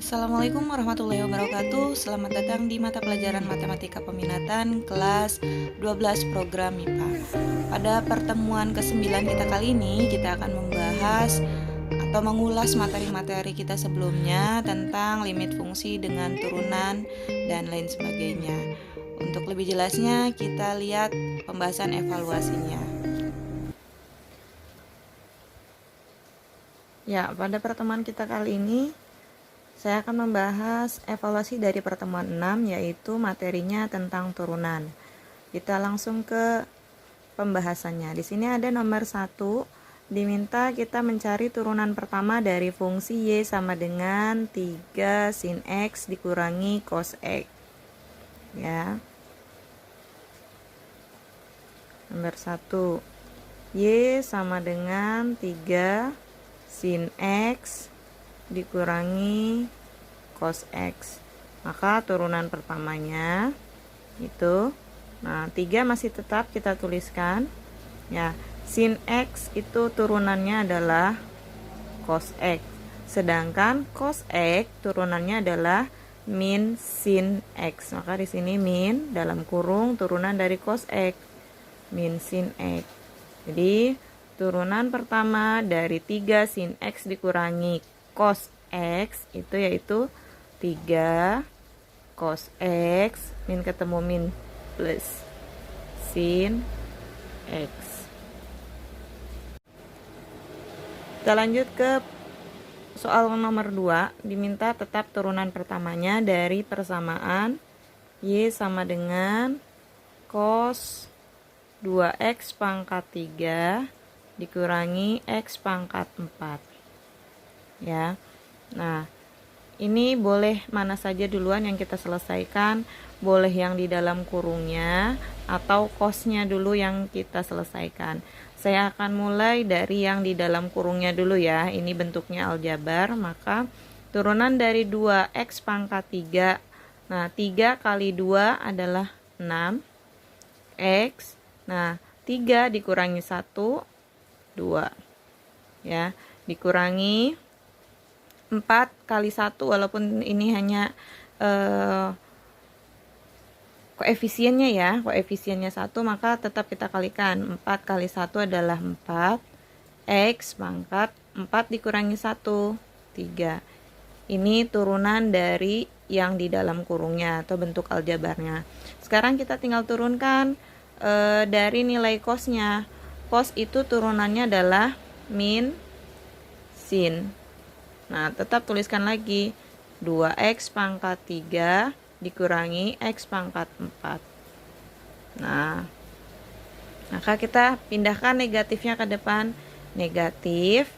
Assalamualaikum warahmatullahi wabarakatuh. Selamat datang di mata pelajaran Matematika Peminatan kelas 12 program MIPA. Pada pertemuan ke-9 kita kali ini, kita akan membahas atau mengulas materi-materi kita sebelumnya tentang limit fungsi dengan turunan dan lain sebagainya. Untuk lebih jelasnya, kita lihat pembahasan evaluasinya. Ya, pada pertemuan kita kali ini saya akan membahas evaluasi dari pertemuan 6, yaitu materinya tentang turunan. Kita langsung ke pembahasannya. Di sini ada nomor 1, diminta kita mencari turunan pertama dari fungsi Y sama dengan 3 sin X dikurangi cos X. Ya. Nomor 1, Y sama dengan 3 sin X dikurangi cos X. Maka turunan pertamanya itu, 3 masih tetap kita tuliskan. Ya, sin X itu turunannya adalah cos X. Sedangkan cos X turunannya adalah min sin X. Maka di sini min dalam kurung turunan dari cos X, min sin X. Jadi turunan pertama dari 3 sin X dikurangi cos X itu yaitu 3 cos X min ketemu min plus sin X. Kita lanjut ke soal nomor 2. Diminta tetap turunan pertamanya dari persamaan Y sama dengan cos 2X pangkat 3 dikurangi X pangkat 4. Ya. Nah, ini boleh mana saja duluan yang kita selesaikan, boleh yang di dalam kurungnya atau cosnya dulu yang kita selesaikan. Saya akan mulai dari yang di dalam kurungnya dulu ya. Ini bentuknya aljabar, maka turunan dari 2X pangkat 3. Nah, 3 kali 2 adalah 6 X. Nah, 3 dikurangi 1 2. Ya, dikurangi 4 kali 1, walaupun ini hanya koefisiennya ya, koefisiennya 1, maka tetap kita kalikan. 4 kali 1 adalah 4, X pangkat 4 dikurangi 1, 3. Ini turunan dari yang di dalam kurungnya atau bentuk aljabarnya. Sekarang kita tinggal turunkan dari nilai cosnya. Cos itu turunannya adalah min sin. Nah, tetap tuliskan lagi 2X pangkat 3 dikurangi X pangkat 4. Nah, maka kita pindahkan negatifnya ke depan. Negatif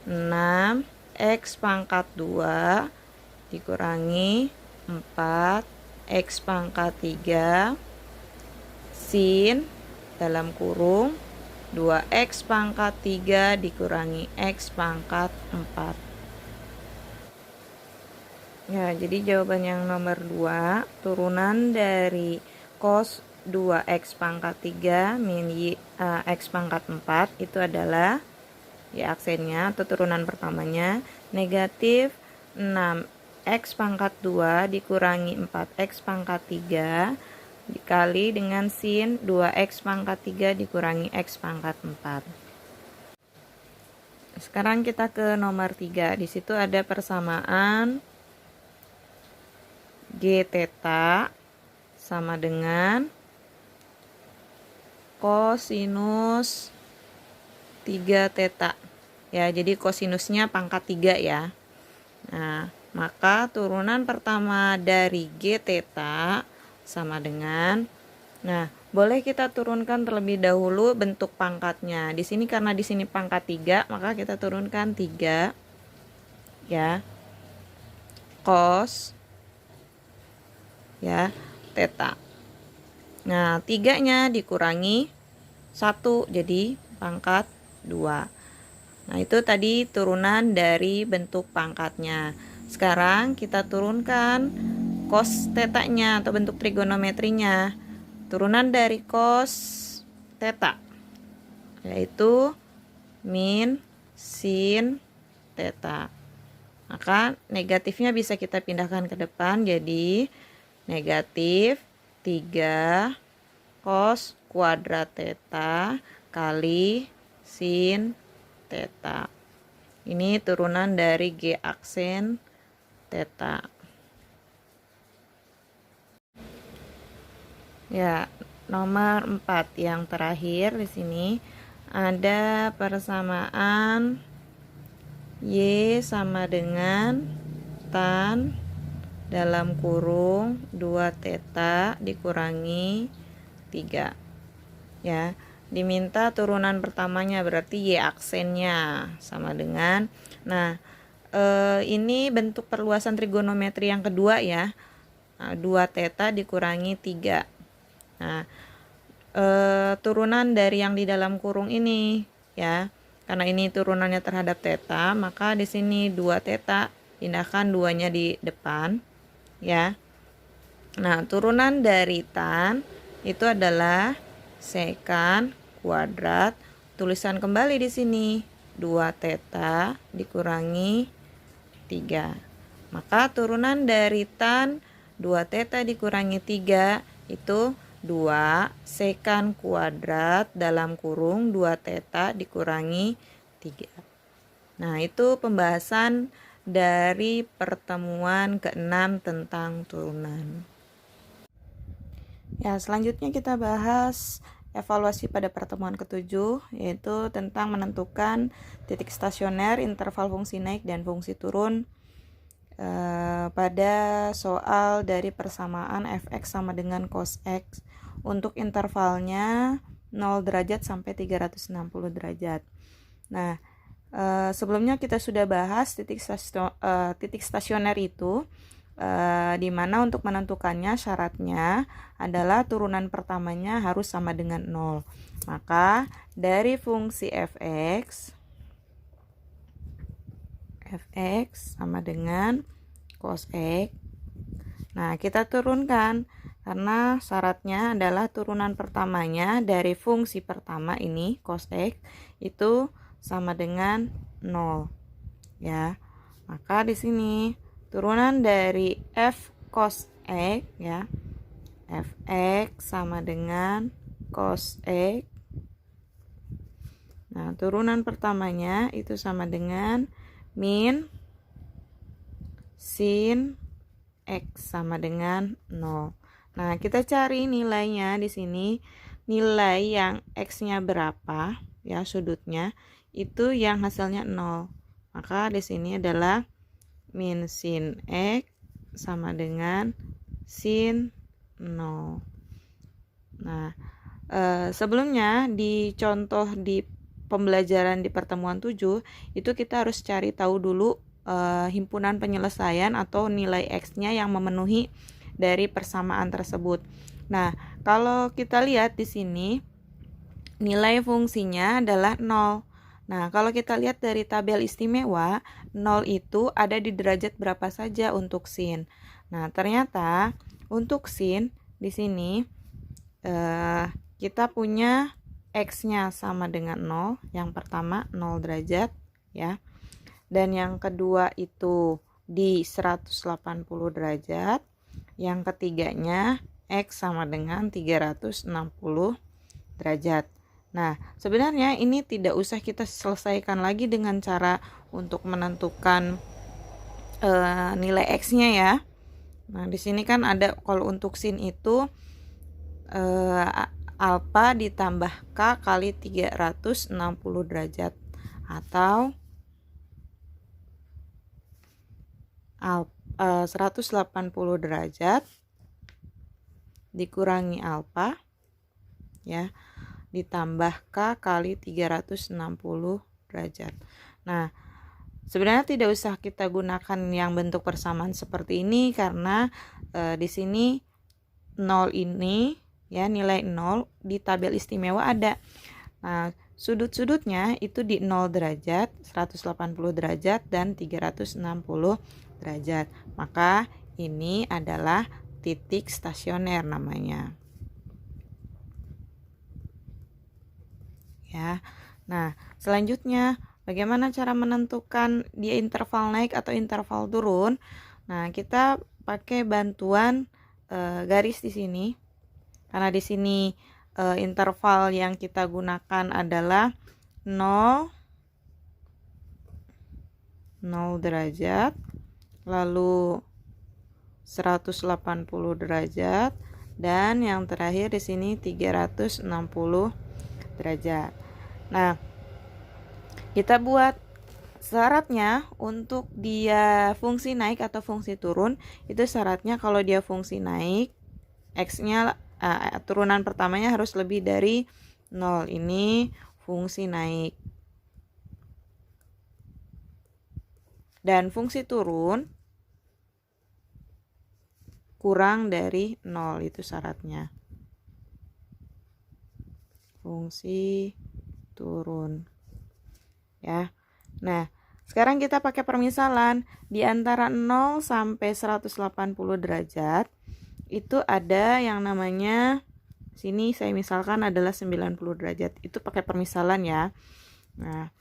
6X pangkat 2 dikurangi 4X pangkat 3 sin dalam kurung 2X pangkat 3 dikurangi X pangkat 4. Ya, jadi jawaban yang nomor 2, turunan dari cos 2X pangkat 3 min X pangkat 4 itu adalah, ya aksennya atau turunan pertamanya, negatif 6X pangkat 2 dikurangi 4X pangkat 3 dikali dengan sin 2X pangkat 3 dikurangi X pangkat 4. Sekarang kita ke nomor 3. Di situ ada persamaan G theta sama dengan kosinus 3 theta. Ya, jadi kosinusnya pangkat 3 ya. Nah, maka turunan pertama dari G theta sama dengan, nah, boleh kita turunkan terlebih dahulu bentuk pangkatnya. Di sini karena di sini pangkat 3, maka kita turunkan 3 ya. Cos ya theta. Nah, 3-nya dikurangi 1 jadi pangkat 2. Nah, itu tadi turunan dari bentuk pangkatnya. Sekarang kita turunkan cos theta-nya atau bentuk trigonometrinya. Turunan dari cos theta yaitu min sin theta. Maka negatifnya bisa kita pindahkan ke depan jadi negatif 3 cos kuadrat theta kali sin theta. Ini turunan dari G aksen theta. Ya, nomor 4 yang terakhir di sini ada persamaan Y sama dengan tan dalam kurung 2 theta dikurangi 3. Ya, diminta turunan pertamanya berarti Y aksennya sama dengan. Nah, ini bentuk perluasan trigonometri yang kedua ya. 2 theta dikurangi 3. Nah, turunan dari yang di dalam kurung ini ya. Karena ini turunannya terhadap theta, maka di sini 2 theta pindahkan 2-nya di depan ya. Nah, turunan dari tan itu adalah sekan kuadrat. Tulisan kembali di sini 2 theta dikurangi 3. Maka turunan dari tan 2 theta dikurangi 3 itu 2 sekan kuadrat dalam kurung 2 theta dikurangi 3. Nah, itu pembahasan dari pertemuan ke-6 tentang turunan. Ya, selanjutnya kita bahas evaluasi pada pertemuan ke-7, yaitu tentang menentukan titik stasioner, interval fungsi naik dan fungsi turun pada soal dari persamaan fx sama dengan cos x untuk intervalnya 0 derajat sampai 360 derajat. Nah, sebelumnya kita sudah bahas titik stasioner itu, di mana untuk menentukannya syaratnya adalah turunan pertamanya harus sama dengan 0. Maka dari fungsi fx sama dengan cos x. Nah, kita turunkan karena syaratnya adalah turunan pertamanya dari fungsi pertama ini cos x itu sama dengan 0 ya. Maka di sini turunan dari f cos x ya, fx sama dengan cos x. Nah, turunan pertamanya itu sama dengan min sin x sama dengan 0. Nah, kita cari nilainya di sini. Nilai yang x-nya berapa ya, sudutnya itu yang hasilnya 0. Maka di sini adalah min sin x sama dengan sin 0. Nah, sebelumnya di contoh di pembelajaran di pertemuan 7 itu kita harus cari tahu dulu himpunan penyelesaian atau nilai x-nya yang memenuhi dari persamaan tersebut. Nah, kalau kita lihat di sini nilai fungsinya adalah 0. Nah, kalau kita lihat dari tabel istimewa, 0 itu ada di derajat berapa saja untuk sin. Nah, ternyata untuk sin di sini kita punya x-nya sama dengan 0. Yang pertama 0 derajat ya. Dan yang kedua itu di 180 derajat. Yang ketiganya x sama dengan 360 derajat. Nah, sebenarnya ini tidak usah kita selesaikan lagi dengan cara untuk menentukan nilai x-nya ya. Nah, di sini kan ada kalau untuk sin itu alfa ditambah k kali 360 derajat atau 180 derajat dikurangi alfa ya ditambah k kali 360 derajat. Nah, sebenarnya tidak usah kita gunakan yang bentuk persamaan seperti ini karena di sini 0 ini ya, nilai 0 di tabel istimewa ada. Nah, sudut-sudutnya itu di 0 derajat, 180 derajat dan 360 derajat. Maka ini adalah titik stasioner namanya. Ya. Nah, selanjutnya Bagaimana cara menentukan dia interval naik atau interval turun? Nah, kita pakai bantuan garis di sini. Karena di sini interval yang kita gunakan adalah 0 derajat, lalu 180 derajat, dan yang terakhir di sini 360 derajat. Nah, kita buat syaratnya untuk dia fungsi naik atau fungsi turun. Itu syaratnya kalau dia fungsi naik, x-nya turunan pertamanya harus lebih dari 0. Ini fungsi naik. Dan fungsi turun kurang dari 0, itu syaratnya. Fungsi turun. Ya. Nah, sekarang kita pakai permisalan. Di antara 0 sampai 180 derajat itu ada yang namanya, sini saya misalkan adalah 90 derajat. Itu pakai permisalan ya. Nah,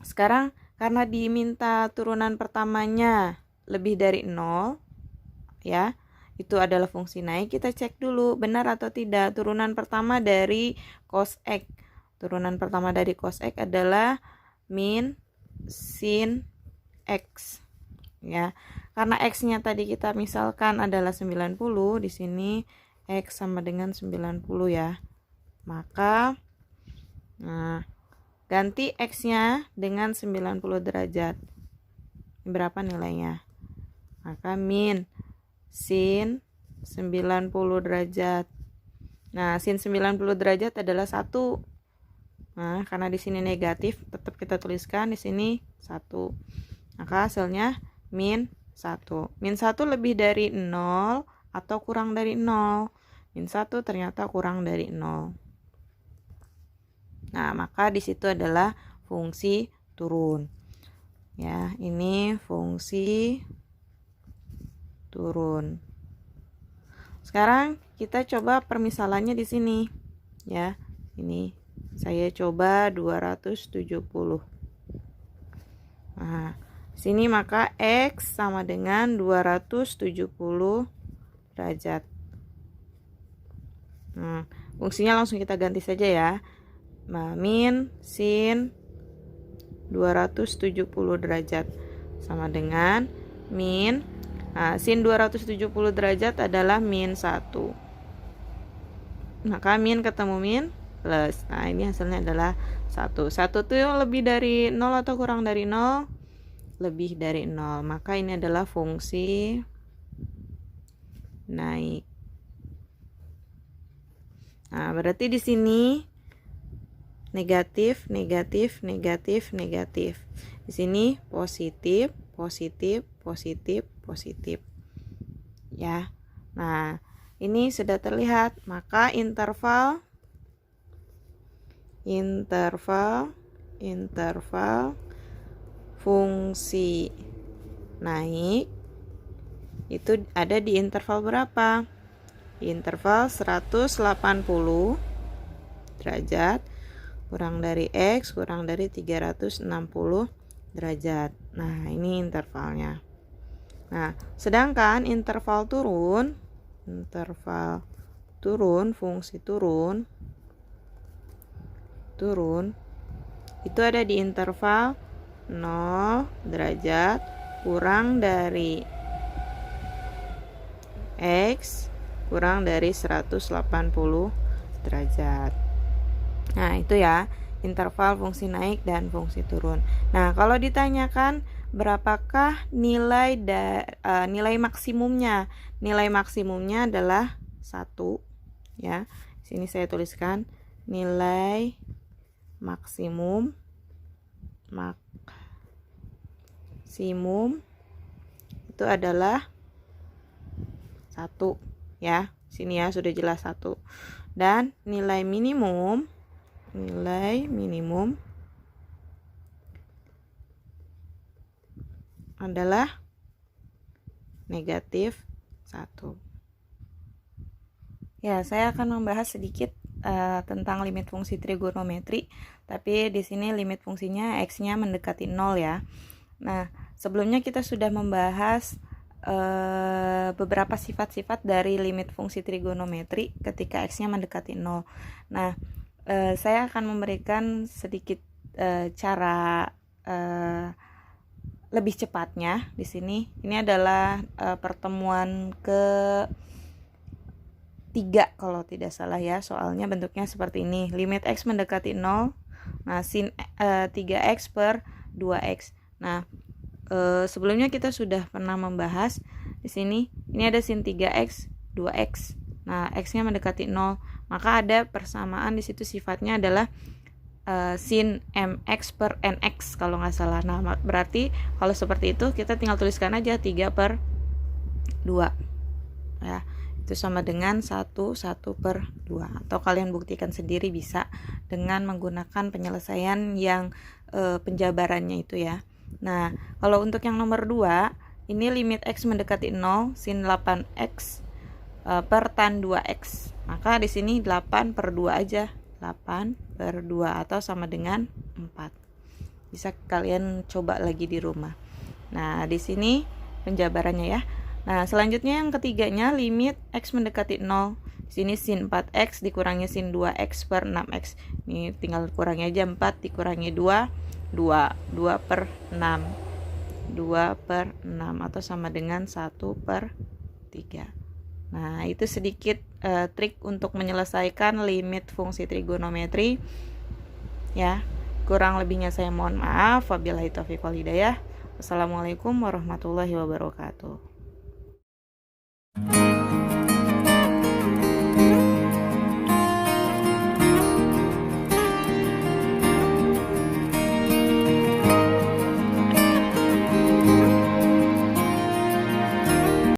sekarang karena diminta turunan pertamanya lebih dari 0 ya, itu adalah fungsi naik. Kita cek dulu benar atau tidak turunan pertama dari cos X. Turunan pertama dari cos X adalah min sin X ya. Karena X-nya tadi kita misalkan adalah 90, di sini X sama dengan 90 ya. Maka ganti X-nya dengan 90 derajat. Berapa nilainya? Maka min sin 90 derajat. Nah, sin 90 derajat adalah 1. Nah, karena di sini negatif, tetap kita tuliskan di sini 1. Maka hasilnya min 1. Min 1 lebih dari 0 atau kurang dari 0. Min 1 ternyata kurang dari 0. Nah, maka di situ adalah fungsi turun. Ya, ini fungsi turun. Sekarang kita coba permisalannya di sini. Ya, ini saya coba 270. Nah, sini maka X sama dengan 270 derajat. Fungsinya langsung kita ganti saja ya. Min sin 270 derajat sama dengan min, sin 270 derajat adalah min 1. Maka min ketemu min plus. Nah, ini hasilnya adalah 1. 1 itu lebih dari 0 atau kurang dari 0? Lebih dari 0. Maka ini adalah fungsi naik. Nah, berarti di sini negatif, negatif, negatif, negatif. Di sini positif, positif, positif, positif. Ya. Nah, ini sudah terlihat. Maka interval fungsi naik itu ada di interval berapa? Di interval 180 derajat kurang dari X kurang dari 360 derajat. Nah, ini intervalnya. Nah, sedangkan interval turun, fungsi turun itu ada di interval 0 derajat kurang dari X kurang dari 180 derajat. Nah, itu ya interval fungsi naik dan fungsi turun. Nah, kalau ditanyakan berapakah nilai maksimumnya? Nilai maksimumnya adalah 1 ya. Sini saya tuliskan nilai maksimum itu adalah 1 ya. Sini ya sudah jelas 1. Dan nilai minimum adalah negatif 1. Ya, saya akan membahas sedikit tentang limit fungsi trigonometri, tapi di sini limit fungsinya x-nya mendekati 0 ya. Nah, sebelumnya kita sudah membahas beberapa sifat-sifat dari limit fungsi trigonometri ketika x-nya mendekati 0. Nah, saya akan memberikan sedikit cara lebih cepatnya di sini. Ini adalah pertemuan ke-3 kalau tidak salah ya. Soalnya bentuknya seperti ini. Limit x mendekati 0. Nah, sin 3x per 2x. Nah, sebelumnya kita sudah pernah membahas di sini. Ini ada sin 3x, 2x. Nah, x-nya mendekati 0. Maka ada persamaan di situ, sifatnya adalah sin mx per nx kalau nggak salah. Nah, berarti kalau seperti itu kita tinggal tuliskan aja 3 per 2 ya, itu sama dengan 1 per 2, atau kalian buktikan sendiri bisa dengan menggunakan penyelesaian yang penjabarannya itu ya. Nah, kalau untuk yang nomor 2, ini limit x mendekati 0, sin 8x per tan 2x. Maka di sini 8 per 2 aja, 8 per 2 atau sama dengan 4. Bisa kalian coba lagi di rumah. Nah, di sini penjabarannya ya. Nah, selanjutnya yang ketiganya, limit x mendekati 0. Di sini sin 4x dikurangi sin 2x per 6x. Ini tinggal kurangi aja, 4 dikurangi 2, 2 per 6. 2 per 6 atau sama dengan 1 per 3. Nah, itu sedikit trik untuk menyelesaikan limit fungsi trigonometri ya. Kurang lebihnya saya mohon maaf. Wabillahi taufiq wal hidayah. Wassalamualaikum warahmatullahi wabarakatuh.